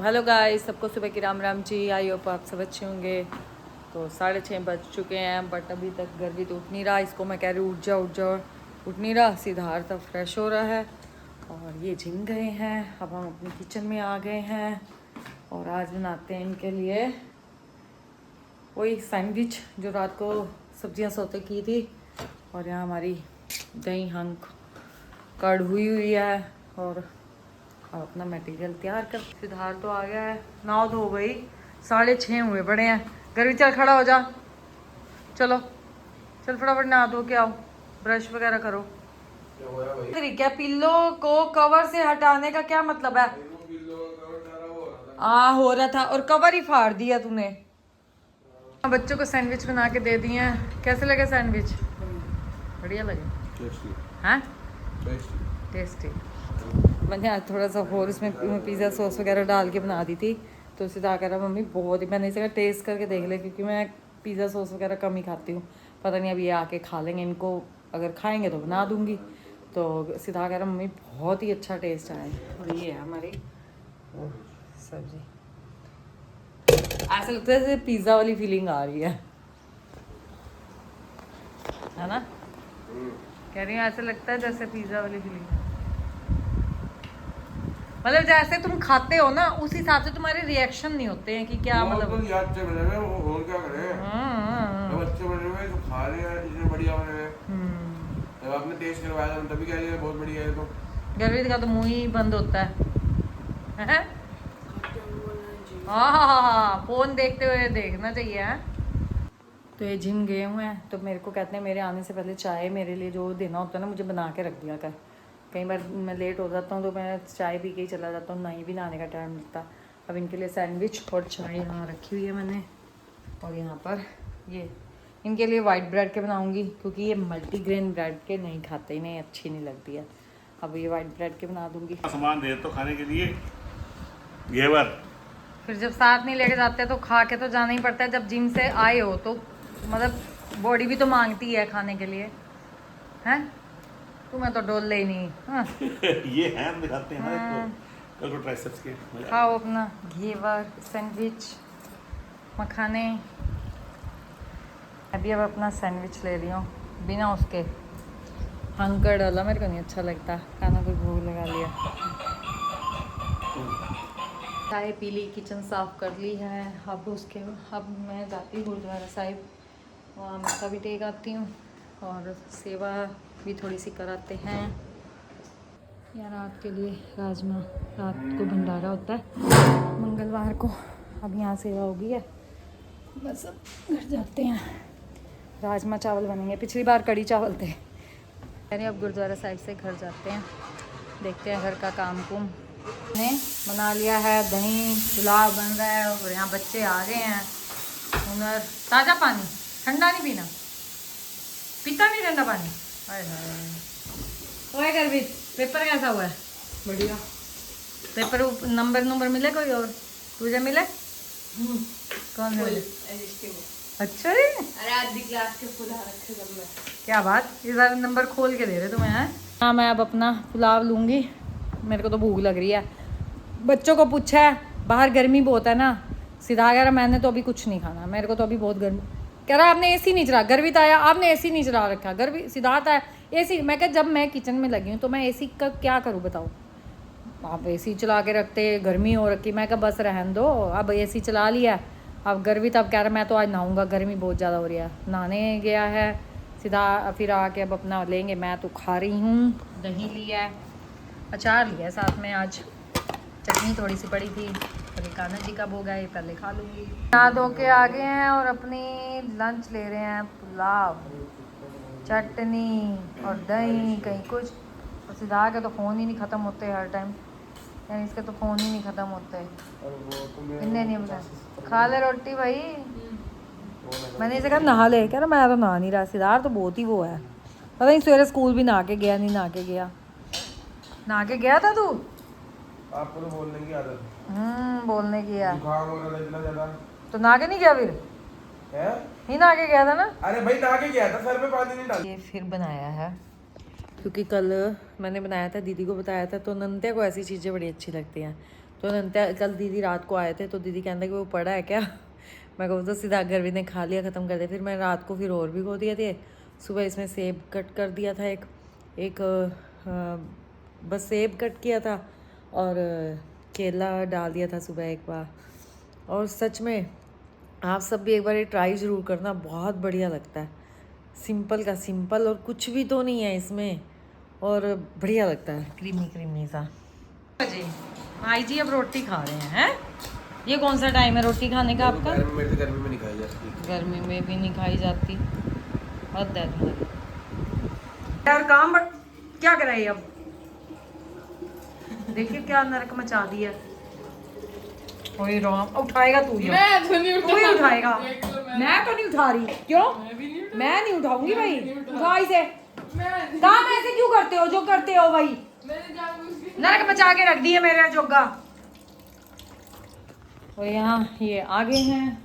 Hello guys, सबको सुबह की राम राम जी। आई होप आप सब अच्छे होंगे। तो 6:30 बज चुके हैं बट अभी तक गर्वी तो उठ नहीं रहा। इसको मैं कह रही हूँ उठ जाओ, उठ नहीं रहा। सिद्धार्थ फ्रेश हो रहा है और ये जिम गए हैं। अब हम अपनी किचन में आ गए हैं और आज बनाते हैं इनके लिए वही सैंडविच जो रात को सब्जियां सौते की थी। और यहाँ हमारी दही हंक कड़ हुई है और अब अपना मटेरियल तैयार कर। सिद्धार्थ तो आ गया है, नाव धो गई, 6:30 हुए पड़े हैं। गर्वी चल खड़ा हो जा, चलो चल फटाफट नहा धो के आओ, ब्रश वगैरह करो। क्या पिल्लो को कवर से हटाने का क्या मतलब है? हो रहा था और कवर ही फाड़ दिया तूने। बच्चों को सैंडविच बना के दे दिए हैं। कैसे लगे सैंडविच? बढ़िया लगे? हाँ टेस्टी। मैंने आज थोड़ा सा और उसमें पिज़्ज़ा सॉस वगैरह डाल के बना दी थी। तो सीधा कह रहा मम्मी बहुत ही, मैंने इसे टेस्ट करके देख लिया क्योंकि मैं पिज़्ज़ा सॉस वगैरह कम ही खाती हूँ। पता नहीं अभी ये आके खा लेंगे, इनको अगर खाएंगे तो बना दूँगी। तो सीधा कह रहा मम्मी बहुत ही अच्छा टेस्ट आया है। और ये है हमारी सब्जी। ऐसा लगता है जैसे पिज़्ज़ा वाली फीलिंग आ रही है ना? कह रही हूँ ऐसा लगता है जैसे पिज़्ज़ा वाली फीलिंग, मतलब जैसे तुम खाते हो ना उस हिसाब से तुम्हारे रिएक्शन नहीं होते हैं कि क्या मतलब। तो याद से बने हुए वो और क्या करें। जब अच्छे बने हुए तो खा रहे हैं, चीजें बढ़िया बने हुए। जब आपने टेस्ट करवाया था तभी कह रही है बहुत बढ़िया है। तो गर्वित का तो मुंह ही बंद होता है। हाँ, फोन देखते हुए देखना चाहिए है। तो ये जिम गए हुए हैं तो मेरे को कहते हैं मेरे आने से पहले चाय मेरे लिए जो देना होता है ना मुझे बना के रख दिया कर। कई बार मैं लेट हो जाता हूँ तो मैं चाय पी के ही चला जाता हूँ, नहीं भी नहाने का टाइम मिलता। अब इनके लिए सैंडविच और चाय यहाँ रखी हुई है मैंने। और यहाँ पर ये इनके लिए वाइट ब्रेड के बनाऊँगी क्योंकि ये मल्टीग्रेन ब्रेड के नहीं खाते, इन्हें अच्छी नहीं लगती है। अब ये वाइट ब्रेड के बना दूँगी। सामान दे तो खाने के लिए घेवर, फिर जब साथ नहीं लेके जाते तो खा के तो जाना ही पड़ता है। जब जिम से आए हो तो मतलब बॉडी भी तो मांगती है खाने के लिए, हैं? तुम्हें तो डोल ले ही नहीं। हाँ। ये हैं हम दिखाते हैं ना कल को ट्राइसेप्स के। खाओ अपना घेवर सैंडविच मखाने। अभी अब अपना सैंडविच ले रही हूँ बिना उसके हंकर डाला, मेरे को नहीं अच्छा लगता खाना, कोई भूख लगा लिया। चाय पी ली, किचन साफ कर ली है। अब मैं जाती हूँ गुरुद्वारा साहिब, वहाँ मत्था भी टेक आती हूँ और सेवा भी थोड़ी सी कराते हैं। या रात के लिए राजमा, रात को भंडारा होता है मंगलवार को। अब यहाँ सेवा होगी है, बस अब घर जाते हैं। राजमा चावल बनेंगे, पिछली बार कड़ी चावल थे। यानी अब गुरुद्वारा साहिब से घर जाते हैं, देखते हैं घर का काम कुम। ने बना लिया है, दही पुलाव बन रहा है और यहाँ बच्चे आ गए हैं। हुनर ताज़ा पानी, ठंडा नहीं पीना, पीता नहीं ठंडा पानी। ओए गर्वित, पेपर कैसा हुआ है? बढ़िया। पेपर नंबर मिले कोई और तुझे मिले? कौन है? अच्छा जी, अरे आधी क्लास के फुला रखे सब में। क्या बात, ये सारे नंबर खोल के दे रहे तुम्हें हैं? हाँ, मैं अब अपना पुलाव लूँगी, मेरे को तो भूख लग रही है। बच्चों को पूछा है, बाहर गर्मी बहुत है ना। सीधा कह रहा मैंने तो अभी कुछ नहीं खाना, मेरे को तो अभी बहुत गर्मी। कह रहा आपने एसी नहीं चला, गर्वित आया आपने एसी नहीं चला रखा। गर्वी सिद्धार्थ आया एसी। मैं कह जब मैं किचन में लगी हूँ तो मैं एसी का क्या करूँ बताओ? आप एसी चला के रखते, गर्मी हो रखी। मैं कहा बस रहन दो, अब एसी चला लिया। अब गर्वित अब कह रहा मैं तो आज नहाऊंगा, गर्मी बहुत ज़्यादा हो रही है। नहाने गया है सीधा, फिर आके अब अपना लेंगे। मैं तो खा रही हूँ, दही लिया है, अचार लिया है साथ में, आज चटनी थोड़ी सी पड़ी थी। अभी कान्हा जी का भोग है, ये पहले खा लूँगी। नहा धो के आ गए हैं और अपनी लंच ले रहे हैं। पुलाव, चटनी और दही, कहीं कुछ। और सीधा के तो फ़ोन ही नहीं ख़त्म होते हर टाइम, यानी इसके तो फ़ोन ही नहीं ख़त्म होते। इन्हें नहीं मिला, खा ले रोटी भाई। मैंने इसे कहा नहा ले, कह रहा मैं तो नहा नहीं रहा। सिद्धार्थ तो बहुत ही वो है, पता नहीं सवेरे स्कूल भी नहा के गया, नहीं नहा के गया। नहा के गया था तू? आपको तो बोलने की आदत बोलने की है जुकाम हो रहा था इतना ज्यादा। तो नहा के नहीं गया फिर? है नहीं नहा के गया था ना? अरे भाई नहा के गया था, सर पे पानी नहीं डाल। ये फिर बनाया है क्योंकि कल मैंने बनाया था, दीदी को बताया था, तो नंदे को ऐसी चीज़ें बड़ी अच्छी लगती हैं। तो कल दीदी रात को आए थे तो दीदी कहते कि वो पड़ा है क्या, मैं कहूँ तो सीधा घर भी ने खा लिया, ख़त्म कर दिया। फिर मैं रात को फिर और भी खो दिए थे। सुबह इसमें सेब कट कर दिया था एक बस सेब कट किया था और केला डाल दिया था सुबह एक बार। और सच में आप सब भी एक बार ये ट्राई ज़रूर करना, बहुत बढ़िया लगता है। सिंपल का सिंपल और कुछ भी तो नहीं है इसमें और बढ़िया लगता है, क्रीमी क्रीमी सा। भाई जी अब रोटी खा रहे हैं। ये कौन सा टाइम है रोटी खाने का आपका? गर्मी में नहीं खाई जाती। गर्मी में भी नहीं खाई जाती। हद है तुम्हारी यार। काम बट क्या कराई अब, देखिए क्या नरक मचा दिया। ओए राम, उठाएगा तू ही? तू ही उठाएगा, मैं तो नहीं उठा रही। क्यों? मैं नहीं उठाऊंगी भाई, उठा इसे। काम ऐसे क्यों करते हो जो करते हो भाई? नरक मचा के रख दिए मेरे जोगा। और यहाँ ये आगे हैं,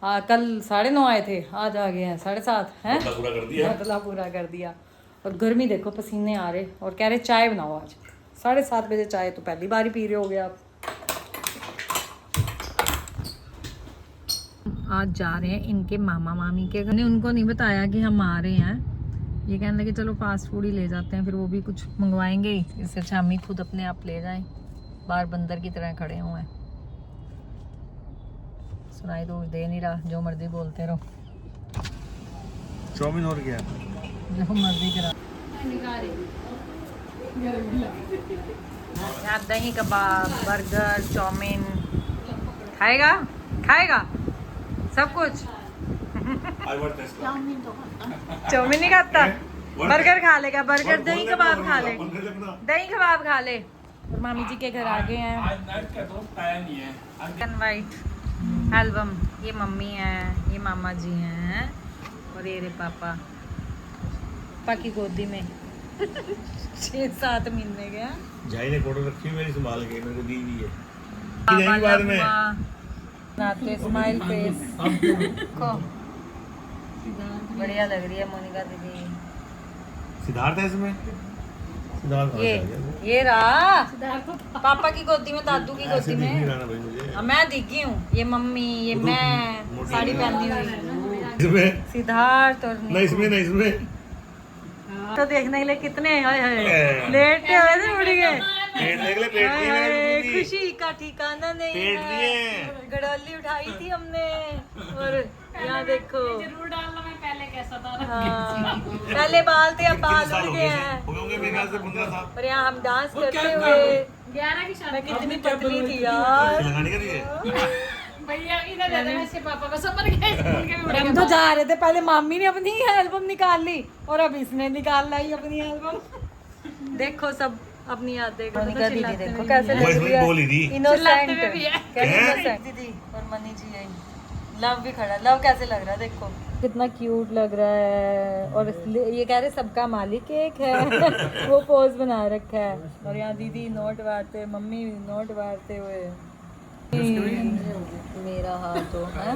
कल 9:30 आए थे, आज आ गए हैं 7:30 हैं। पूरा कर दिया, बदला पूरा कर दिया। और गर्मी देखो, पसीने आ रहे और कह रहे चाय बनाओ आज। 7:30 बजे चाय तो पहली बार ही पी रहे हो गए आप। आज जा रहे हैं इनके मामा मामी के घर। उनको नहीं बताया कि हम आ रहे हैं, ये कहने लगे चलो फास्ट फूड ही ले जाते हैं, फिर वो भी कुछ मंगवाएंगे ही, इससे अच्छा हम ही खुद अपने आप ले जाएं। बाहर बंदर की तरह खड़े हुए हैं, सुनाई तो दे नहीं रहा, जो मर्जी बोलते रहो। चाउमीन और क्या? जो मर्जी करा। यहाँ दही कबाब, बर्गर, चाउमीन खाएगा खाएगा सब कुछ। चाउमीन नहीं खाता, बर्गर खा लेगा, बर्गर दही कबाब खा ले, दही कबाब खा ले। और मामी जी के घर आ गए हैं। वाइट एल्बम, ये मम्मी है, ये मामा जी हैं और ये रे पापा की गोदी में 6-7 महीने गया। जाई ने फोटो रखी हुई मेरी संभाल के, मेरे को दी हुई है। पापा बाद में नाते स्माइल फेस को बढ़िया लग रही है मोनिका दीदी। सिद्धार्थ है इसमें, सिद्धार्थ ये रहा पापा की गोदी में, दादू की गोदी में। भाई मुझे मैं दिखी हूँ, ये मम्मी, ये मैं साड़ी पहनी हुई, इसमें सिद्धार्थ और नहीं इसमें तो देखने के लिए कितने लेटे हुए थे, उड़ गए। खुशी का ठिकाना नहीं है। गड़ोली उठाई थी हमने और यहाँ देखो। जरूर डालना, मैं पहले कैसा था। हाँ, पहले बाल थे, अब बाल उड़ गए हैं। और यहाँ हम डांस करते हुए। 11 की शादी मैं कितनी पतली थी यार। भैया इधर दे देना, इसके पापा को सब गए स्कूल के भी। हम तो जा रहे थे, पहले मामी ने अपनी एल्बम निकाल ली और अब इसने निकाल लाई अपनी एल्बम। देखो सब अपनी यादें मोनिका दीदी देखो कैसे लग रही है, इनोसेंट दीदी। और मनी जी है, लव भी खड़ा, लव कैसे लग रहा है देखो, कितना क्यूट लग रहा है। और ये कह रहे सबका मालिक एक है। वो पोज बना रखा है। और यहाँ दीदी नोट बांटते, मम्मी नोट बांटते हुए। मेरा हाथ तो है,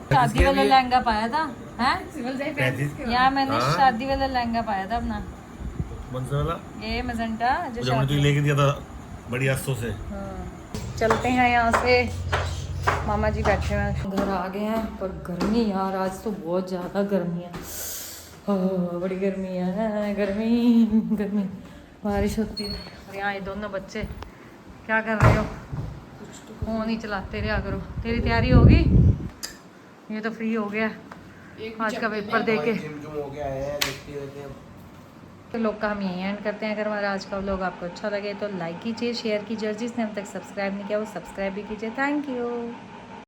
शादी वाला लहंगा पाया था हैं यहाँ मैंने, शादी वाला लहंगा पाया था अपना, ये मजेंटा जो शादी लेके दिया था बड़ी आसों से। चलते हैं यहाँ से। मामा जी बैठे हैं, घर आ गए हैं। पर गर्मी यार, आज तो बहुत ज़्यादा गर्मी है। बड़ी गर्मी है, गर्मी बारिश होती है। और यहाँ ये दोनों बच्चे क्या कर रहे हो? फोन ही चलाते रहा करो। तेरी तैयारी होगी? ये तो फ्री हो गया आज का पेपर दे के। तो लोग का हम यहीं एंड करते हैं। अगर हमारा आज का व्लॉग आपको अच्छा लगे तो लाइक कीजिए, शेयर कीजिए, और जिसने अब तक सब्सक्राइब नहीं किया वो सब्सक्राइब भी कीजिए। Thank you.